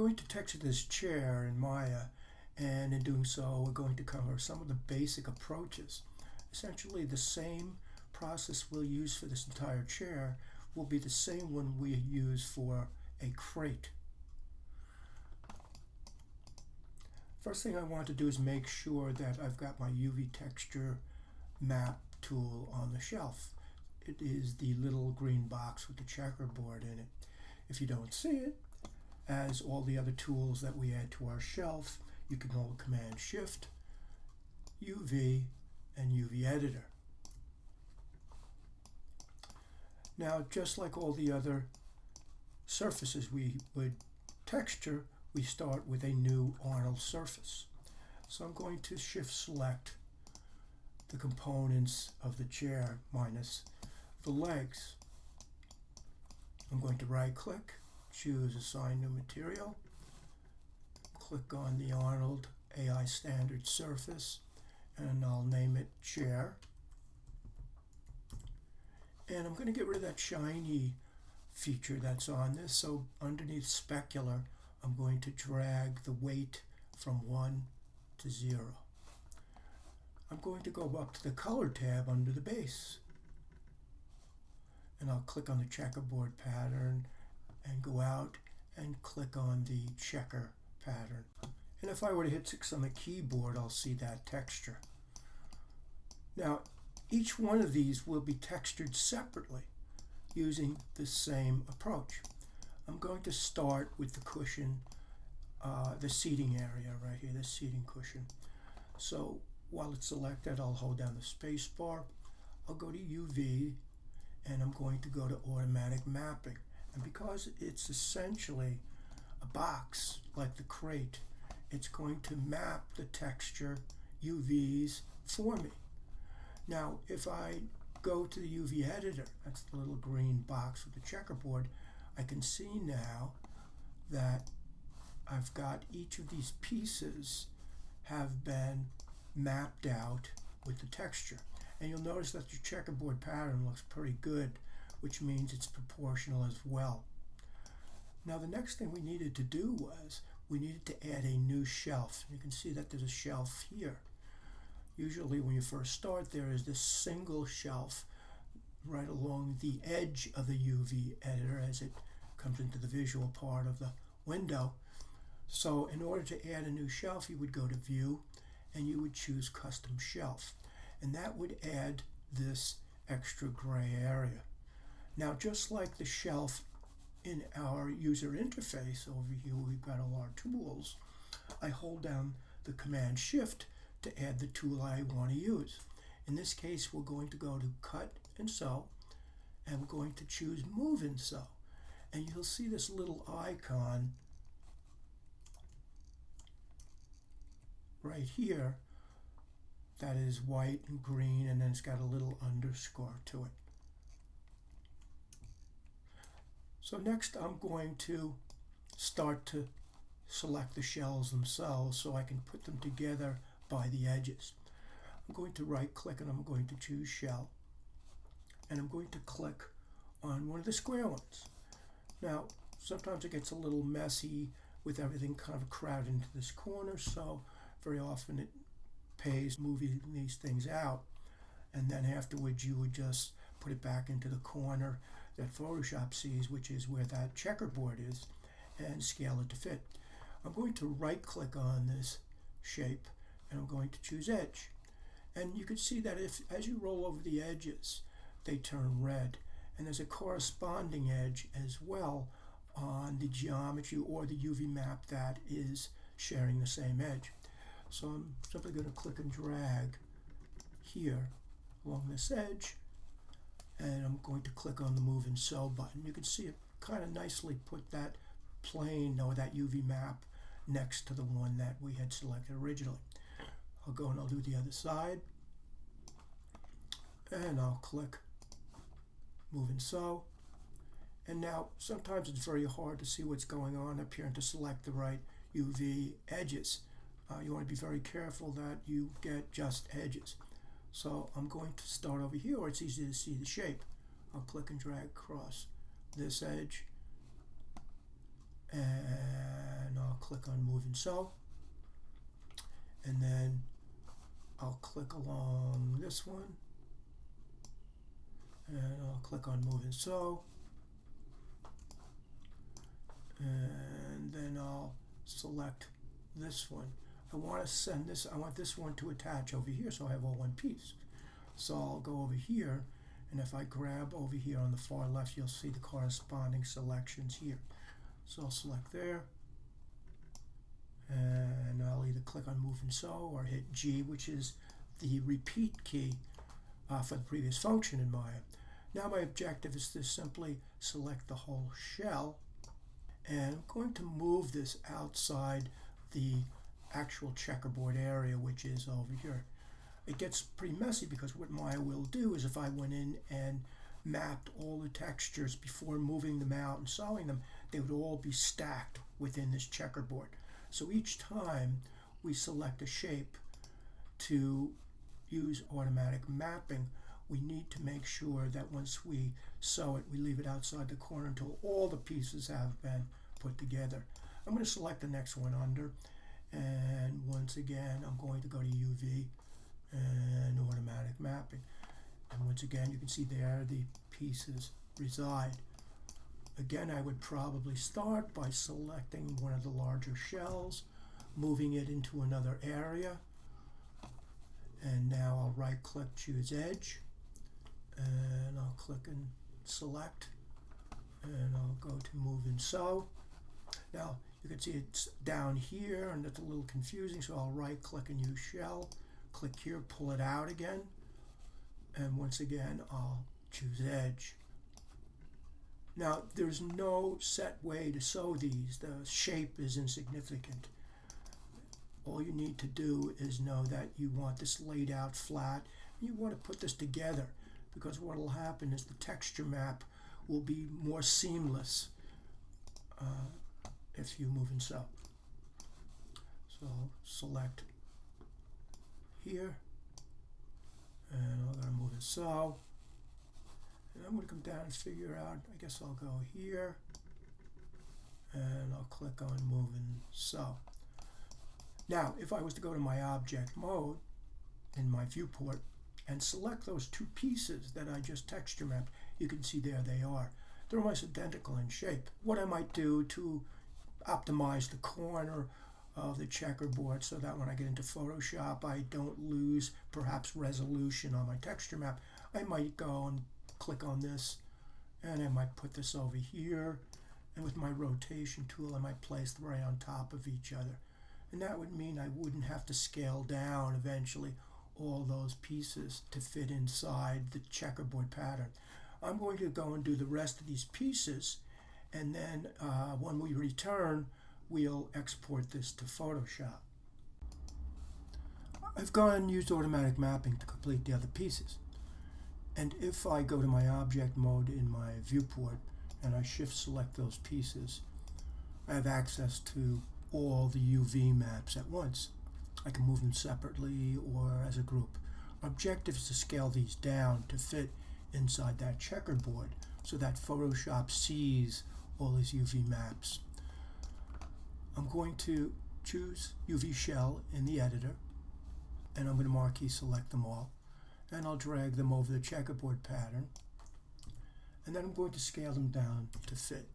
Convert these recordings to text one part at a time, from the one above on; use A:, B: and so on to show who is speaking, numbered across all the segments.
A: going to texture this chair in Maya, and in doing so we're going to cover some of the basic approaches. Essentially the same process we'll use for this entire chair will be the same one we use for a crate. First thing I want to do is make sure that I've got my UV texture map tool on the shelf. It is the little green box with the checkerboard in it. If you don't see it, as all the other tools that we add to our shelf, you can hold Command Shift, UV, and UV Editor. Now, just like all the other surfaces we would texture, we start with a new Arnold surface. So I'm going to Shift Select the components of the chair minus the legs. I'm going to right click, choose Assign New Material, click on the Arnold AI Standard Surface, and I'll name it Chair. And I'm going to get rid of that shiny feature that's on this, so underneath Specular I'm going to drag the weight from 1 to 0. I'm going to go up to the Color tab under the base, and I'll click on the checkerboard pattern and go out and click on the checker pattern. And if I were to hit 6 on the keyboard, I'll see that texture. Now, each one of these will be textured separately using the same approach. I'm going to start with the cushion, the seating area right here, the seating cushion. So while it's selected, I'll hold down the space bar. I'll go to UV, and I'm going to go to Automatic Mapping. And because it's essentially a box like the crate, it's going to map the texture UVs for me. Now, if I go to the UV editor, that's the little green box with the checkerboard, I can see now that I've got each of these pieces have been mapped out with the texture. And you'll notice that your checkerboard pattern looks pretty good, which means it's proportional as well. Now the next thing we needed to do was we needed to add a new shelf. You can see that there's a shelf here. Usually when you first start, there is this single shelf right along the edge of the UV editor as it comes into the visual part of the window. So in order to add a new shelf, you would go to View and you would choose Custom Shelf. And that would add this extra gray area. Now, just like the shelf in our user interface over here, we've got all our tools. I hold down the Command Shift to add the tool I want to use. In this case, we're going to go to Cut and Sew, and we're going to choose Move and Sew. And you'll see this little icon right here that is white and green, and then it's got a little underscore to it. So next I'm going to start to select the shells themselves so I can put them together by the edges. I'm going to right click and I'm going to choose Shell, and I'm going to click on one of the square ones. Now sometimes it gets a little messy with everything kind of crowded into this corner, so very often it pays moving these things out, and then afterwards you would just put it back into the corner that Photoshop sees, which is where that checkerboard is, and scale it to fit. I'm going to right click on this shape and I'm going to choose Edge, and you can see that as you roll over the edges they turn red, and there's a corresponding edge as well on the geometry or the UV map that is sharing the same edge. So I'm simply going to click and drag here along this edge, and I'm going to click on the Move and Sew button. You can see it kind of nicely put that plane or that UV map next to the one that we had selected originally. I'll go and I'll do the other side, and I'll click Move and Sew. And now sometimes it's very hard to see what's going on up here and to select the right UV edges. You want to be very careful that you get just edges. So I'm going to start over here where it's easy to see the shape. I'll click and drag across this edge, and I'll click on Move and Sew, and then I'll click along this one, and I'll click on Move and Sew, and then I'll select this one. I want this one to attach over here, so I have all one piece. So I'll go over here, and if I grab over here on the far left, you'll see the corresponding selections here. So I'll select there, and I'll either click on Move and Sew or hit G, which is the repeat key for the previous function in Maya. Now my objective is to simply select the whole shell, and I'm going to move this outside the actual checkerboard area, which is over here. It gets pretty messy because what Maya will do is if I went in and mapped all the textures before moving them out and sewing them, they would all be stacked within this checkerboard. So each time we select a shape to use automatic mapping, we need to make sure that once we sew it, we leave it outside the corner until all the pieces have been put together. I'm going to select the next one under, and once again I'm going to go to UV and automatic mapping, and once again you can see there the pieces reside. Again, I would probably start by selecting one of the larger shells, moving it into another area, and now I'll right click, choose edge, and I'll click and select, and I'll go to Move and Sew. Now you can see it's down here and it's a little confusing, so I'll right click and use shell, click here, pull it out again, and once again I'll choose edge. Now there's no set way to sew these. The shape is insignificant. All you need to do is know that you want this laid out flat, and you want to put this together, because what will happen is the texture map will be more seamless if you move and sew. So select here, and I'm going to move and sew, and I'm going to come down and figure out, I guess I'll go here, and I'll click on Move and Sew. Now if I was to go to my object mode in my viewport and select those two pieces that I just texture mapped, you can see there they are. They're almost identical in shape. What I might do to optimize the corner of the checkerboard so that when I get into Photoshop I don't lose perhaps resolution on my texture map, I might go and click on this, and I might put this over here, and with my rotation tool I might place them right on top of each other, and that would mean I wouldn't have to scale down eventually all those pieces to fit inside the checkerboard pattern. I'm going to go and do the rest of these pieces, and then when we return we'll export this to Photoshop. I've gone and used automatic mapping to complete the other pieces, and if I go to my object mode in my viewport and I shift select those pieces, I have access to all the UV maps at once. I can move them separately or as a group. Our objective is to scale these down to fit inside that checkerboard so that Photoshop sees all these UV maps. I'm going to choose UV shell in the editor, and I'm going to marquee select them all, and I'll drag them over the checkerboard pattern, and then I'm going to scale them down to fit.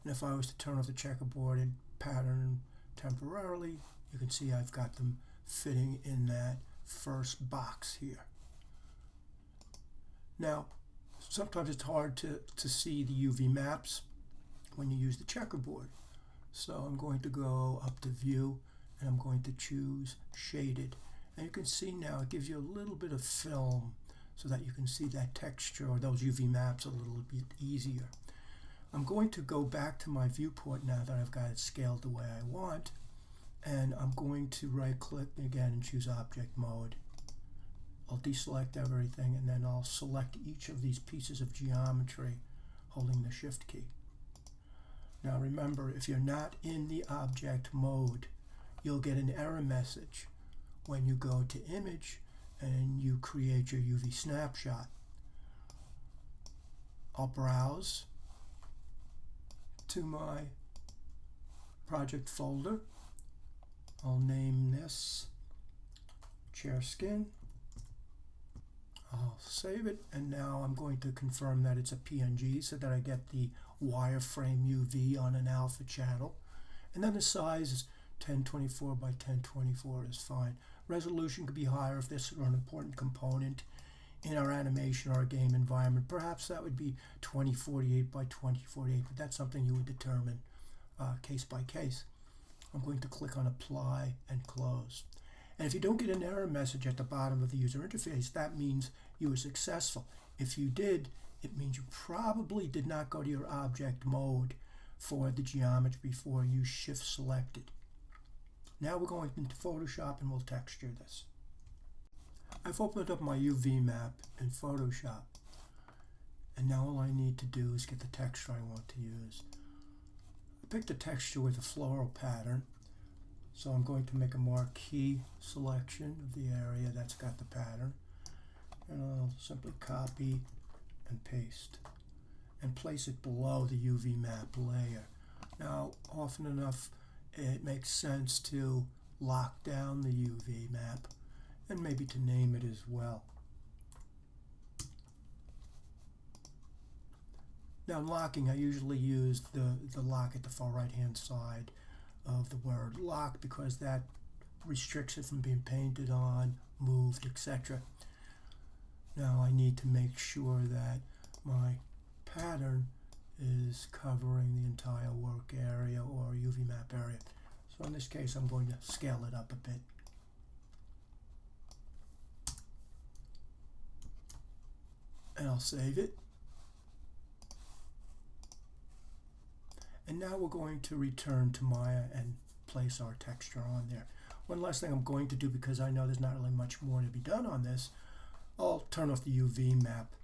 A: And if I was to turn off the checkerboard pattern temporarily, you can see I've got them fitting in that first box here. Now sometimes it's hard to see the UV maps when you use the checkerboard, so I'm going to go up to View, and I'm going to choose Shaded, and you can see now it gives you a little bit of film so that you can see that texture or those UV maps a little bit easier. I'm going to go back to my viewport now that I've got it scaled the way I want, and I'm going to right click again and choose Object Mode. I'll deselect everything, and then I'll select each of these pieces of geometry holding the Shift key. Now remember, if you're not in the object mode, you'll get an error message when you go to Image and you create your UV snapshot. I'll browse to my project folder. I'll name this chair skin. I'll save it, and now I'm going to confirm that it's a PNG so that I get the wireframe UV on an alpha channel. And then the size is 1024 by 1024 is fine. Resolution could be higher if this were an important component in our animation or our game environment. Perhaps that would be 2048 by 2048, but that's something you would determine case by case. I'm going to click on Apply and Close. And if you don't get an error message at the bottom of the user interface, that means you were successful. If you did, it means you probably did not go to your object mode for the geometry before you shift selected. Now we're going into Photoshop and we'll texture this. I've opened up my UV map in Photoshop, and now all I need to do is get the texture I want to use. I picked a texture with a floral pattern, so I'm going to make a marquee selection of the area that's got the pattern, and I'll simply copy and paste and place it below the UV map layer. Now, often enough, it makes sense to lock down the UV map and maybe to name it as well. Now in locking, I usually use the lock at the far right hand side of the word lock because that restricts it from being painted on, moved, etc. Now I need to make sure that my pattern is covering the entire work area or UV map area. So in this case, I'm going to scale it up a bit. And I'll save it. And now we're going to return to Maya and place our texture on there. One last thing I'm going to do, because I know there's not really much more to be done on this, I'll turn off the UV map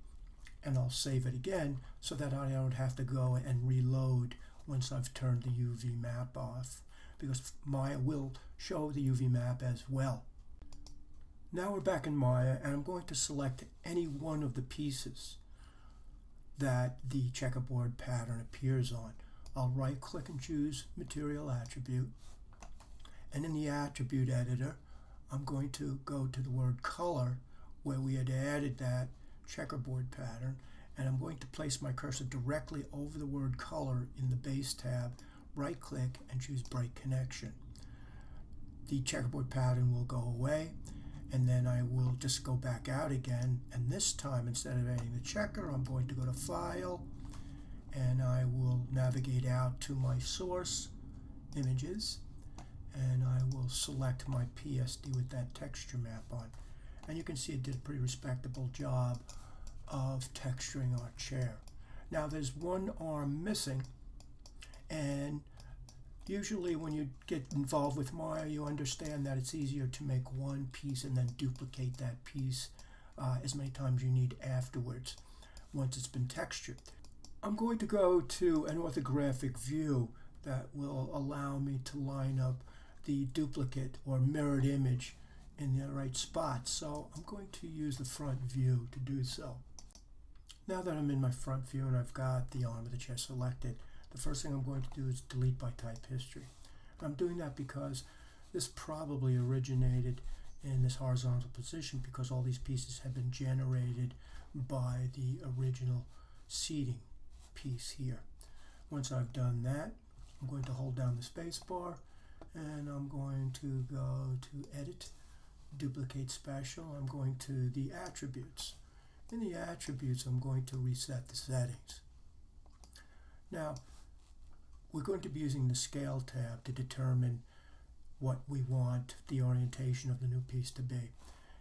A: and I'll save it again so that I don't have to go and reload once I've turned the UV map off, because Maya will show the UV map as well. Now we're back in Maya, and I'm going to select any one of the pieces that the checkerboard pattern appears on. I'll right click and choose Material Attribute, and in the Attribute Editor I'm going to go to the word Color where we had added that checkerboard pattern, and I'm going to place my cursor directly over the word Color in the Base tab, right click and choose Break Connection. The checkerboard pattern will go away, and then I will just go back out again, and this time instead of adding the checker, I'm going to go to File, and I will navigate out to my source images, and I will select my PSD with that texture map on. And you can see it did a pretty respectable job of texturing our chair. Now there's one arm missing, and usually when you get involved with Maya, you understand that it's easier to make one piece and then duplicate that piece as many times you need afterwards once it's been textured. I'm going to go to an orthographic view that will allow me to line up the duplicate or mirrored image in the right spot. So I'm going to use the front view to do so. Now that I'm in my front view and I've got the arm of the chair selected, the first thing I'm going to do is delete by type history. I'm doing that because this probably originated in this horizontal position because all these pieces have been generated by the original seating piece here. Once I've done that, I'm going to hold down the space bar and I'm going to go to Edit, Duplicate Special. I'm going to the Attributes. In the Attributes, I'm going to reset the settings. Now, we're going to be using the Scale tab to determine what we want the orientation of the new piece to be.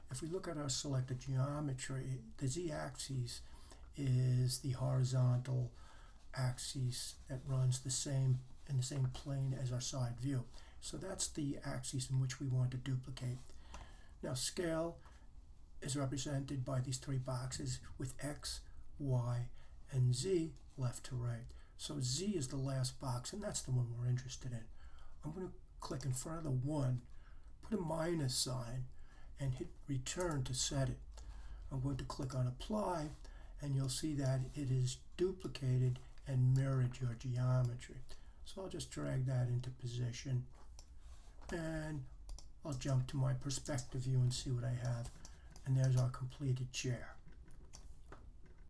A: If we look at our selected geometry, the z-axis is the horizontal axis that runs in the same plane as our side view. So that's the axis in which we want to duplicate. Now scale is represented by these three boxes with X, Y, and Z left to right. So Z is the last box, and that's the one we're interested in. I'm going to click in front of the 1, put a minus sign, and hit return to set it. I'm going to click on Apply, and you'll see that it is duplicated and mirrored your geometry. So I'll just drag that into position, and I'll jump to my perspective view and see what I have. And there's our completed chair.